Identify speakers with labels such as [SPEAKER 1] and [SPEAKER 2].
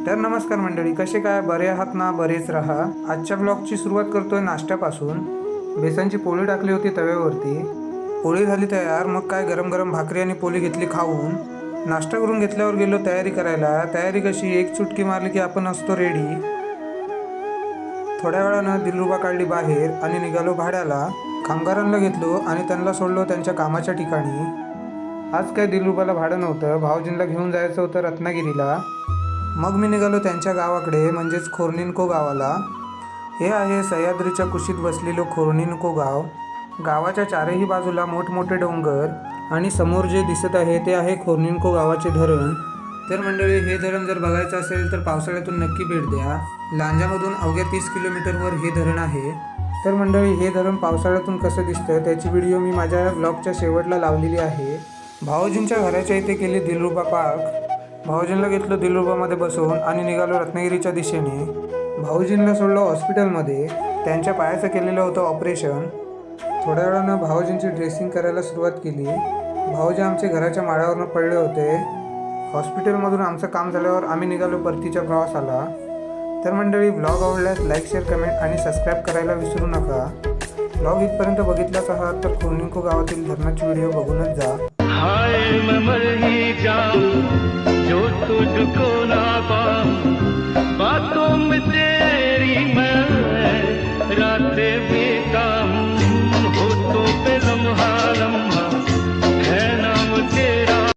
[SPEAKER 1] तर नमस्कार मंडळी, कसे काय, बरे आहात ना? बरेच राहा. आजच्या ब्लॉगची सुरुवात करतोय नाश्त्यापासून. बेसनची पोळी टाकली होती तव्यावरती, पोळी झाली तयार. मग काय गरम गरम भाकरी आणि पोळी घेतली खाऊन. नाश्ता करून घेतल्यावर गेलो तयारी करायला. तयारी कशी, एक चुटकी मारली की आपण असतो रेडी. थोड्या वेळानं दिलरुबा काढली बाहेर आणि निघालो भाड्याला. कामगारांना घेतलो आणि त्यांना सोडलो त्यांच्या कामाच्या ठिकाणी. आज काय दिलरुबाला भाडं नव्हतं, भाऊजींना घेऊन जायचं होतं रत्नागिरीला. मग मी निघालो त्यांच्या गावाकडे, म्हणजेच खोर्निनको गावाला. हे आहे सह्याद्रीच्या कुशीत बसलेलं खोर्निनको गाव. गावाच्या चारही बाजूला मोठमोठे डोंगर आणि समोर जे दिसत आहे ते आहे खोर्निनको गावाचे धरण. तर मंडळी, हे धरण जर बघायचं असेल तर पावसाळ्यातून नक्की भेट द्या. लांजामधून अवघ्या 30 किलोमीटरवर हे धरण आहे. तर मंडळी, हे धरण पावसाळ्यातून कसं दिसतं त्याची व्हिडिओ मी माझ्या ब्लॉगच्या शेवटला लावलेली आहे. भाऊजींच्या घराच्या इथे केली दिलरुबा पार्क. भाऊजींना घेतलं दिलरुबामध्ये बसवून आणि निघालो रत्नागिरीच्या दिशेने. भाऊजींना सोडलं हॉस्पिटलमध्ये, त्यांच्या पायाचं केलेलं होतं ऑपरेशन. थोड्या वेळानं भाऊजींची ड्रेसिंग करायला सुरुवात केली. भाऊजी आमचे घराच्या माळ्यावरनं पडले होते. हॉस्पिटलमधून आमचं काम झाल्यावर आम्ही निघालो परतीच्या प्रवासाला. तर मंडळी, ब्लॉग आवडल्यास लाईक, शेअर, कमेंट आणि सबस्क्राईब करायला विसरू नका. ब्लॉग इथपर्यंत बघितलाच आहात तर खोर्निनको गावातील धरणाची व्हिडिओ बघूनच जा.
[SPEAKER 2] हाय मैं मर ही जाऊं जो तुझको ना पाऊं, बातों में तेरी मैं रातें भी